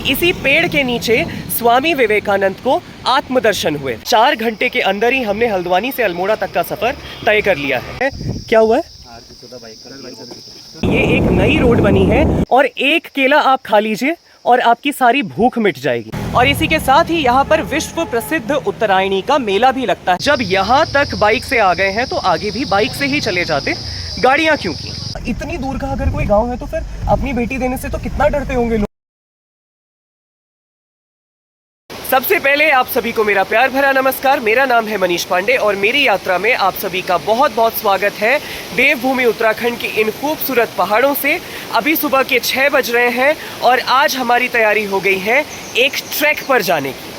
इसी पेड़ के नीचे स्वामी विवेकानंद को आत्मदर्शन हुए। 4 घंटे के अंदर ही हमने हल्द्वानी से अल्मोड़ा तक का सफर तय कर लिया है। क्या हुआ है? ये एक नई रोड बनी है और एक केला आप खा लीजिए और आपकी सारी भूख मिट जाएगी। और इसी के साथ ही यहाँ पर विश्व प्रसिद्ध उत्तरायणी का मेला भी लगता है। जब यहाँ तक बाइक से आ गए हैं तो आगे भी बाइक से ही चले जाते, गाड़ियाँ क्यों की। इतनी दूर का अगर कोई गांव है तो फिर अपनी बेटी देने से तो कितना डरते होंगे लोग। सबसे पहले आप सभी को मेरा प्यार भरा नमस्कार। मेरा नाम है मनीष पांडे और मेरी यात्रा में आप सभी का बहुत बहुत स्वागत है देवभूमि उत्तराखंड के इन खूबसूरत पहाड़ों से। अभी सुबह के 6 बज रहे हैं और आज हमारी तैयारी हो गई है एक ट्रैक पर जाने की।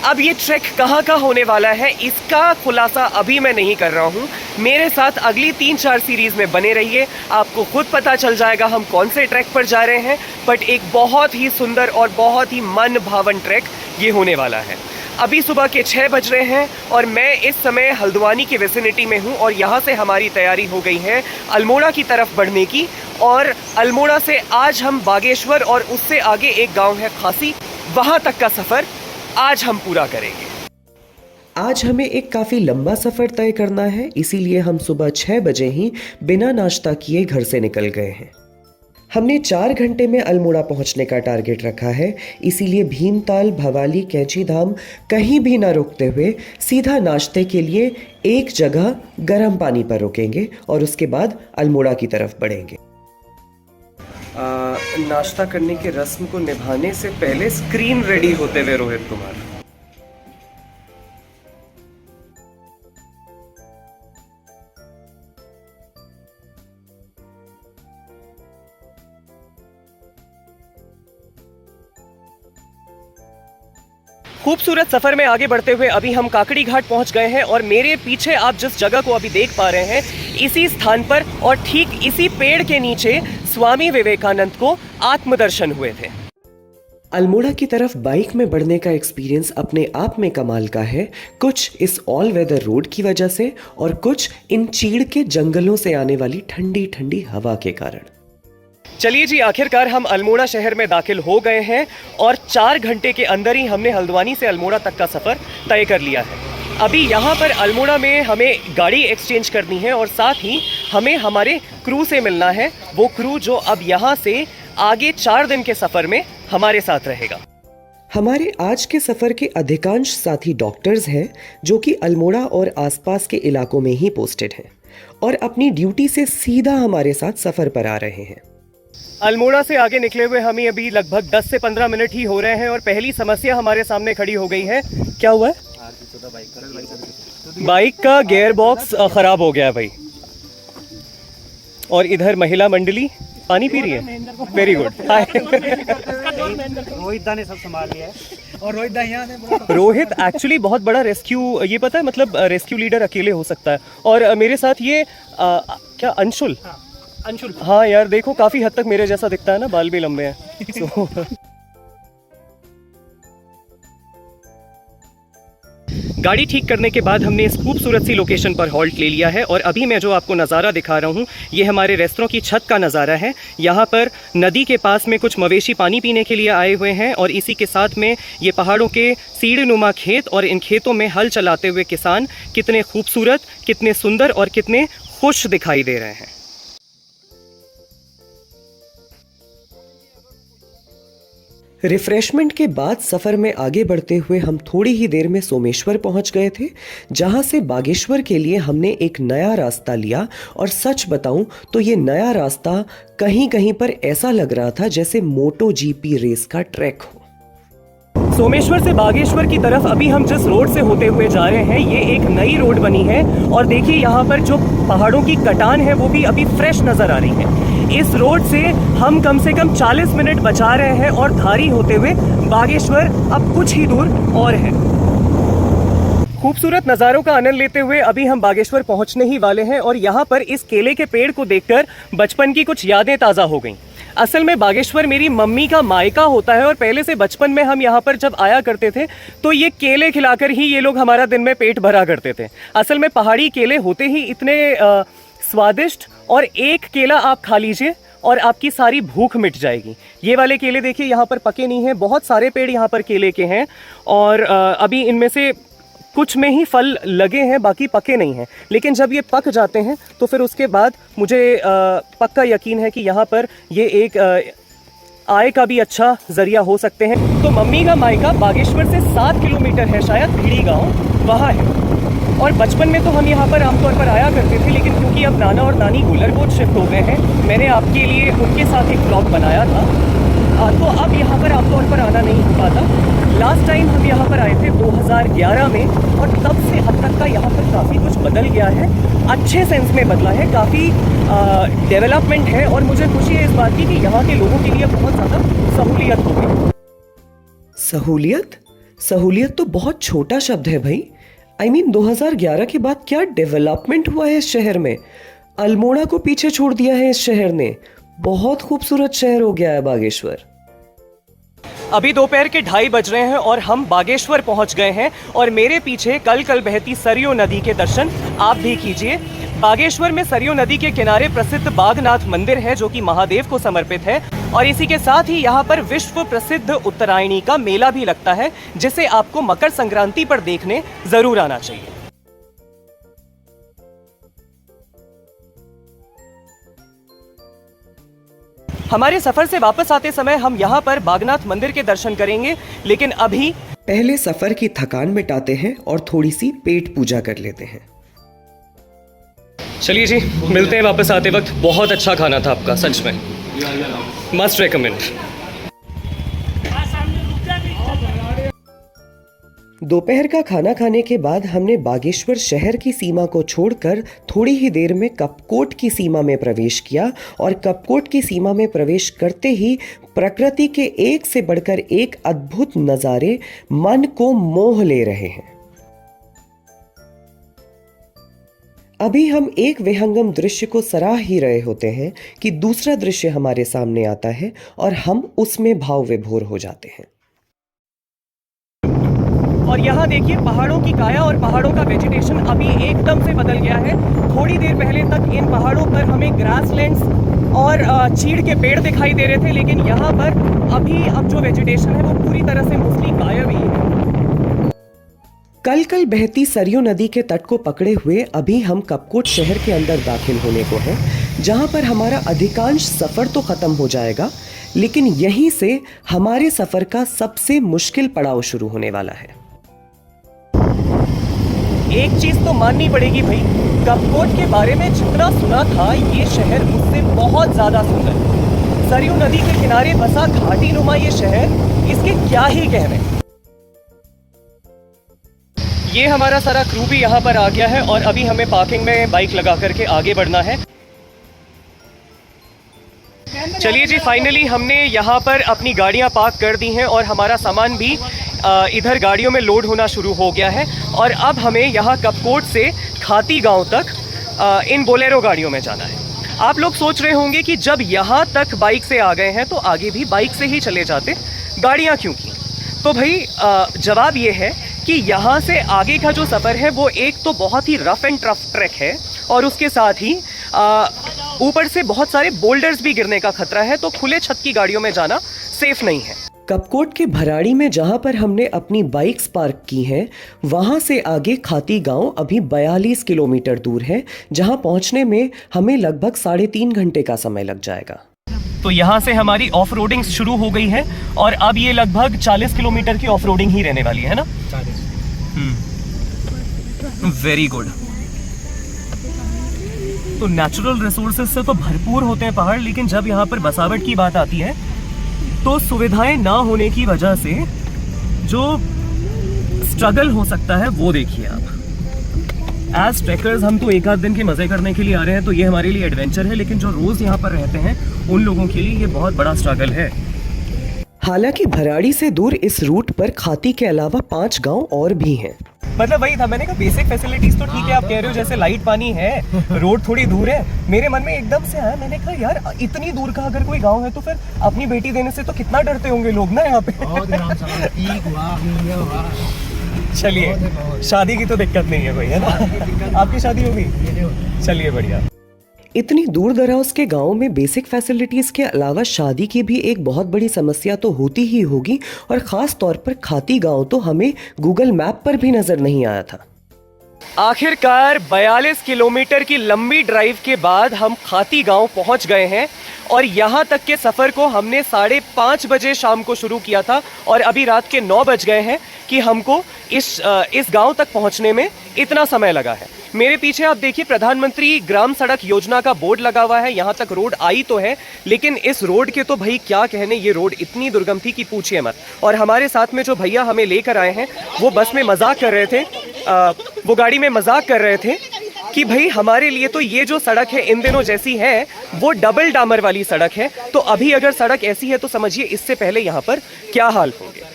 अब ये ट्रैक कहाँ का होने वाला है इसका खुलासा अभी मैं नहीं कर रहा हूँ। मेरे साथ अगली 3-4 सीरीज में बने रहिए, आपको खुद पता चल जाएगा हम कौन से ट्रैक पर जा रहे हैं। बट एक बहुत ही सुंदर और बहुत ही मन भावन ट्रैक ये होने वाला है। अभी सुबह के 6 बज रहे हैं और मैं इस समय हल्द्वानी की विसिनिटी में हूँ और यहाँ से हमारी तैयारी हो गई है अल्मोड़ा की तरफ बढ़ने की। और अल्मोड़ा से आज हम बागेश्वर और उससे आगे एक गाँव है खासी, वहाँ तक का सफ़र आज हम पूरा करेंगे। आज हमें एक काफ़ी लंबा सफ़र तय करना है, इसीलिए हम सुबह 6 बजे ही बिना नाश्ता किए घर से निकल गए हैं। हमने 4 घंटे में अल्मोड़ा पहुंचने का टारगेट रखा है, इसीलिए भीमताल, भवाली, कैंची धाम कहीं भी ना रुकते हुए सीधा नाश्ते के लिए एक जगह गर्म पानी पर रुकेंगे और उसके बाद अल्मोड़ा की तरफ बढ़ेंगे। नाश्ता करने की रस्म को निभाने से पहले स्क्रीन रेडी होते हुए रोहित कुमार। खूबसूरत सफर में आगे बढ़ते हुए अभी हम काकड़ी घाट पहुंच गए हैं और मेरे पीछे आप जिस जगह को अभी देख पा रहे हैं इसी स्थान पर और ठीक इसी पेड़ के नीचे स्वामी विवेकानंद को आत्मदर्शन हुए थे। अल्मोड़ा की तरफ बाइक में बढ़ने का एक्सपीरियंस अपने आप में कमाल का है, कुछ इस ऑल वेदर रोड की वजह से और कुछ इन चीड़ के जंगलों से आने वाली ठंडी ठंडी हवा के कारण। चलिए जी, आखिरकार हम अल्मोड़ा शहर में दाखिल हो गए हैं और 4 घंटे के अंदर ही हमने हल्द्वानी से अल्मोड़ा तक का सफ़र तय कर लिया है। अभी यहाँ पर अल्मोड़ा में हमें गाड़ी एक्सचेंज करनी है और साथ ही हमें हमारे क्रू से मिलना है, वो क्रू जो अब यहाँ से आगे 4 दिन के सफ़र में हमारे साथ रहेगा। हमारे आज के सफ़र के अधिकांश साथी डॉक्टर्स हैं जो कि अल्मोड़ा और आसपास के इलाकों में ही पोस्टेड हैं और अपनी ड्यूटी से सीधा हमारे साथ सफ़र पर आ रहे हैं। अल्मोड़ा से आगे निकले हुए हमें अभी लगभग 10 से 15 मिनट ही हो रहे हैं और पहली समस्या हमारे सामने खड़ी हो गई है। क्या हुआ है? बाइक का गियर बॉक्स खराब हो गया है भाई। और इधर महिला मंडली पानी पी रही है। Very good. रोहित दा ने सब संभाल लिया है और रोहित दा यहाँ रोहित एक्चुअली बहुत बड़ा रेस्क्यू, ये पता है मतलब रेस्क्यू लीडर अकेले हो सकता है। और मेरे साथ ये क्या अंशुल, हाँ यार देखो काफी हद तक मेरे जैसा दिखता है ना, बाल भी लंबे हैं। गाड़ी ठीक करने के बाद हमने इस खूबसूरत सी लोकेशन पर हॉल्ट ले लिया है और अभी मैं जो आपको नज़ारा दिखा रहा हूँ ये हमारे रेस्तरों की छत का नज़ारा है। यहाँ पर नदी के पास में कुछ मवेशी पानी पीने के लिए आए हुए हैं और इसी के साथ में ये पहाड़ों के सीढ़ीनुमा खेत और इन खेतों में हल चलाते हुए किसान कितने खूबसूरत, कितने सुंदर और कितने खुश दिखाई दे रहे हैं। रिफ्रेशमेंट के बाद सफ़र में आगे बढ़ते हुए हम थोड़ी ही देर में सोमेश्वर पहुंच गए थे, जहां से बागेश्वर के लिए हमने एक नया रास्ता लिया और सच बताऊं तो ये नया रास्ता कहीं कहीं पर ऐसा लग रहा था जैसे मोटो जीपी रेस का ट्रैक हो। सोमेश्वर से बागेश्वर की तरफ अभी हम जिस रोड से होते हुए जा रहे हैं ये एक नई रोड बनी है और देखिए यहाँ पर जो पहाड़ों की कटान है वो भी अभी फ्रेश नज़र आ रही है। इस रोड से हम कम से कम 40 मिनट बचा रहे हैं और धारी होते हुए बागेश्वर अब कुछ ही दूर और है। खूबसूरत नज़ारों का आनंद लेते हुए अभी हम बागेश्वर पहुंचने ही वाले हैं और यहाँ पर इस केले के पेड़ को देखकर बचपन की कुछ यादें ताज़ा हो गईं। असल में बागेश्वर मेरी मम्मी का मायका होता है और पहले से बचपन में हम यहाँ पर जब आया करते थे तो ये केले खिलाकर ही ये लोग हमारा दिन में पेट भरा करते थे। असल में पहाड़ी केले होते ही इतने स्वादिष्ट और एक केला आप खा लीजिए और आपकी सारी भूख मिट जाएगी। ये वाले केले देखिए यहाँ पर पके नहीं हैं, बहुत सारे पेड़ यहाँ पर केले के हैं और अभी इनमें से कुछ में ही फल लगे हैं, बाकी पके नहीं हैं। लेकिन जब ये पक जाते हैं तो फिर उसके बाद मुझे पक्का यकीन है कि यहाँ पर ये एक आय का भी अच्छा ज़रिया हो सकते हैं। तो मम्मी का मायका बागेश्वर से 7 किलोमीटर है, शायद भिड़ी गाँव वहाँ है। और बचपन में तो हम यहाँ पर आमतौर पर आया करते थे, लेकिन क्योंकि अब नाना और नानी गुलरकोट शिफ्ट हो गए हैं, मैंने आपके लिए उनके साथ एक ब्लॉग बनाया था, तो अब यहाँ पर आमतौर पर आना नहीं हो पाता। लास्ट टाइम हम यहाँ पर आए थे 2011 में और तब से अब तक का यहाँ पर काफ़ी कुछ बदल गया है, अच्छे सेंस में बदला है, काफ़ी डेवलपमेंट है और मुझे खुशी है इस बात की कि यहाँ के लोगों के लिए बहुत ज़्यादा सहूलियत हो गई। सहूलियत? सहूलियत तो बहुत छोटा शब्द है भाई। I mean 2011 के बाद क्या डेवलपमेंट हुआ है इस शहर में? अल्मोड़ा को पीछे छोड़ दिया है इस शहर ने। बहुत खूबसूरत शहर हो गया है बागेश्वर। अभी दोपहर के 2:30 बज रहे हैं और हम बागेश्वर पहुंच गए हैं और मेरे पीछे कल कल बहती सरयू नदी के दर्शन आप भी कीजिए। बागेश्वर में सरयू नदी के किनारे प्रसिद्ध बागनाथ मंदिर है जो कि महादेव को समर्पित है और इसी के साथ ही यहाँ पर विश्व प्रसिद्ध उत्तरायणी का मेला भी लगता है, जिसे आपको मकर संक्रांति पर देखने जरूर आना चाहिए। हमारे सफर से वापस आते समय हम यहाँ पर बागनाथ मंदिर के दर्शन करेंगे, लेकिन अभी पहले सफर की थकान मिटाते हैं और थोड़ी सी पेट पूजा कर लेते हैं। चलिए जी, मिलते हैं वापस आते वक्त। बहुत अच्छा खाना था आपका, सच में मस्ट रेकमेंड। दोपहर का खाना खाने के बाद हमने बागेश्वर शहर की सीमा को छोड़कर थोड़ी ही देर में कपकोट की सीमा में प्रवेश किया और कपकोट की सीमा में प्रवेश करते ही प्रकृति के एक से बढ़कर एक अद्भुत नज़ारे मन को मोह ले रहे हैं। अभी हम एक विहंगम दृश्य को सराह ही रहे होते हैं कि दूसरा दृश्य हमारे सामने आता है और हम उसमें भाव विभोर हो जाते हैं। और यहाँ देखिए पहाड़ों की काया और पहाड़ों का वेजिटेशन अभी एकदम से बदल गया है। थोड़ी देर पहले तक इन पहाड़ों पर हमें ग्रासलैंड्स और चीड़ के पेड़ दिखाई दे रहे थे, लेकिन यहाँ पर अब जो वेजिटेशन है वो पूरी तरह से मोस्टली गायब ही है। कल कल बहती सरयू नदी के तट को पकड़े हुए अभी हम कपकोट शहर के अंदर दाखिल होने को हैं, जहां पर हमारा अधिकांश सफर तो खत्म हो जाएगा, लेकिन यहीं से हमारे सफर का सबसे मुश्किल पड़ाव शुरू होने वाला है। एक चीज तो माननी पड़ेगी भाई, कपकोट के बारे में जितना सुना था ये शहर उससे बहुत ज्यादा सुंदर। सरयू नदी के किनारे बसा घाटी नुमा ये शहर, इसके क्या ही कहने। ये हमारा सारा क्रू भी यहाँ पर आ गया है और अभी हमें पार्किंग में बाइक लगा करके आगे बढ़ना है। चलिए जी, फाइनली हमने यहाँ पर अपनी गाड़ियाँ पार्क कर दी हैं और हमारा सामान भी इधर गाड़ियों में लोड होना शुरू हो गया है और अब हमें यहाँ कपकोट से खाती गांव तक इन बोलेरो गाड़ियों में जाना है। आप लोग सोच रहे होंगे कि जब यहाँ तक बाइक से आ गए हैं तो आगे भी बाइक से ही चले जाते, गाड़ियाँ क्यों की? तो भाई जवाब ये है कि यहाँ से आगे का जो सफ़र है वो एक तो बहुत ही रफ एंड टफ ट्रैक है और उसके साथ ही ऊपर से बहुत सारे बोल्डर्स भी गिरने का खतरा है, तो खुले छत की गाड़ियों में जाना सेफ नहीं है। कपकोट के भराड़ी में जहां पर हमने अपनी बाइक्स पार्क की हैं, वहां से आगे खाती गांव अभी 42 किलोमीटर दूर है, जहां पहुंचने में हमें लगभग 3.5 घंटे का समय लग जाएगा। तो यहाँ से हमारी ऑफ रोडिंग शुरू हो गई है और अब ये लगभग 40 किलोमीटर की ऑफ रोडिंग ही रहने वाली है ना? Very good. तो नेचुरल रिसोर्सेज से तो भरपूर होते हैं पहाड़, लेकिन जब यहाँ पर बसावट की बात आती है तो सुविधाएं ना होने की वजह से जो स्ट्रगल हो सकता है वो देखिए आप। एज ट्रैकर्स हम तो एक आध दिन के मजे करने के लिए आ रहे हैं, तो ये हमारे लिए एडवेंचर है, लेकिन जो रोज यहाँ पर रहते हैं उन लोगों के लिए ये बहुत बड़ा स्ट्रगल है। हालांकि भराड़ी से दूर इस रूट पर खाती के अलावा 5 गांव और भी हैं। मतलब वही था, मैंने कहा बेसिक फैसिलिटीज तो ठीक है, आप कह रहे हो जैसे लाइट पानी है, रोड थोड़ी दूर है। मेरे मन में एकदम से आया, मैंने कहा यार इतनी दूर का अगर कोई गांव है तो फिर अपनी बेटी देने से तो कितना डरते होंगे लोग ना यहाँ पे। चलिए, शादी की तो दिक्कत नहीं है कोई, है ना? आपकी शादी होगी? चलिए बढ़िया। इतनी दूर दराज के गांव में बेसिक फैसिलिटीज के अलावा शादी की भी एक बहुत बड़ी समस्या तो होती ही होगी, और खास तौर पर खाती गांव तो हमें गूगल मैप पर भी नजर नहीं आया था। आखिरकार 42 किलोमीटर की लंबी ड्राइव के बाद हम खाती गांव पहुंच गए हैं, और यहां तक के सफ़र को हमने 5:30 बजे शाम को शुरू किया था और अभी रात के 9 बज गए हैं कि हमको इस गांव तक पहुंचने में इतना समय लगा है। मेरे पीछे आप देखिए प्रधानमंत्री ग्राम सड़क योजना का बोर्ड लगा हुआ है। यहाँ तक रोड आई तो है, लेकिन इस रोड के तो भाई क्या कहने, ये रोड इतनी दुर्गम थी कि पूछिए मत। और हमारे साथ में जो भैया हमें लेकर आए हैं वो बस में मजाक कर रहे थे, वो गाड़ी में मजाक कर रहे थे कि भाई हमारे लिए तो ये जो सड़क है इन दिनों जैसी है वो डबल डामर वाली सड़क है, तो अभी अगर सड़क ऐसी है तो समझिए इससे पहले यहाँ पर क्या हाल होंगे।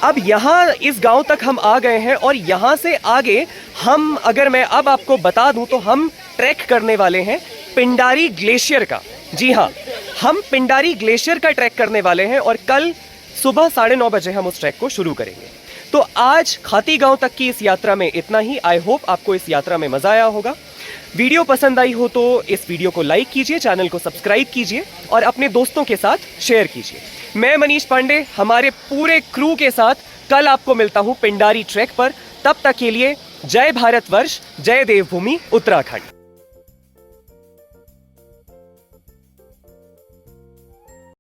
अब यहाँ इस गांव तक हम आ गए हैं, और यहाँ से आगे हम, अगर मैं अब आपको बता दूं तो हम ट्रैक करने वाले हैं पिंडारी ग्लेशियर का। जी हाँ, हम पिंडारी ग्लेशियर का ट्रैक करने वाले हैं, और कल सुबह 9:30 बजे हम उस ट्रैक को शुरू करेंगे। तो आज खाती गांव तक की इस यात्रा में इतना ही। आई होप आपको इस यात्रा में मजा आया होगा। वीडियो पसंद आई हो तो इस वीडियो को लाइक कीजिए, चैनल को सब्सक्राइब कीजिए और अपने दोस्तों के साथ शेयर कीजिए। मैं मनीष पांडे हमारे पूरे क्रू के साथ कल आपको मिलता हूं पिंडारी ट्रैक पर। तब तक के लिए जय भारतवर्ष, जय देवभूमि उत्तराखंड।